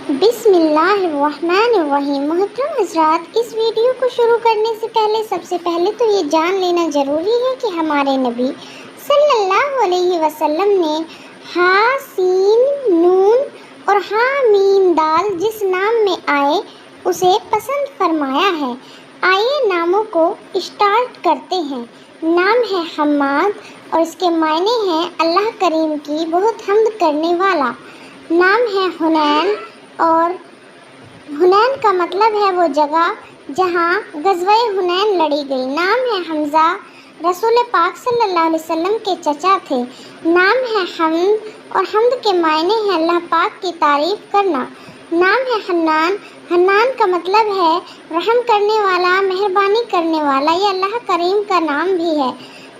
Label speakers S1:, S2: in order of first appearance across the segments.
S1: بسم اللہ الرحمن الرحیم۔ محترم حضرات، اس ویڈیو کو شروع کرنے سے سب سے پہلے تو یہ جان لینا ضروری ہے کہ ہمارے نبی صلی اللہ علیہ وسلم نے ہا سین نون اور ہا میم دال جس نام میں آئے اسے پسند فرمایا ہے۔ آئیے ناموں کو اسٹارٹ کرتے ہیں۔ نام ہے حماد اور اس کے معنی ہیں اللہ کریم کی بہت حمد کرنے والا۔ نام ہے حنین اور حنین کا مطلب ہے وہ جگہ جہاں غزوہ حنین لڑی گئی۔ نام ہے حمزہ، رسول پاک صلی اللہ علیہ وسلم کے چچا تھے۔ نام ہے حمد اور حمد کے معنی ہیں اللہ پاک کی تعریف کرنا۔ نام ہے حنان، حنان کا مطلب ہے رحم کرنے والا، مہربانی کرنے والا، یہ اللہ کریم کا نام بھی ہے۔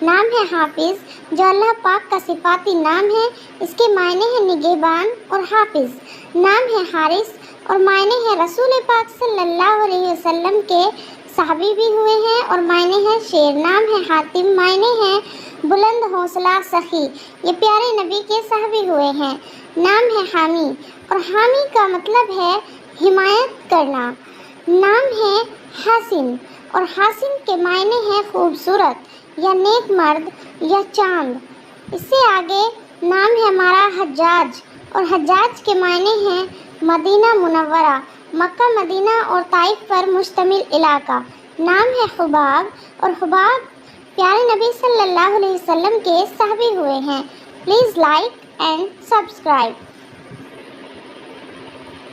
S1: نام ہے حافظ جو اللہ پاک کا صفاتی نام ہے، اس کے معنی ہیں نگہبان اور حافظ۔ نام ہے حارث اور معنی ہے رسول پاک صلی اللہ علیہ وسلم کے صحابی بھی ہوئے ہیں اور معنی ہے شیر۔ نام ہے حاتم، معنی ہے بلند حوصلہ سخی، یہ پیارے نبی کے صحابی ہوئے ہیں۔ نام ہے حامی اور حامی کا مطلب ہے حمایت کرنا۔ نام ہے حاسن اور حاسن کے معنی ہے خوبصورت یا نیک مرد یا چاند۔ اس سے آگے نام ہے ہمارا حجاج اور حجاج کے معنی ہیں مدینہ منورہ، مکہ مدینہ اور طائف پر مشتمل علاقہ۔ نام ہے خباب اور خباب پیارے نبی صلی اللہ علیہ وسلم کے صحابی ہوئے ہیں۔ Please like and subscribe.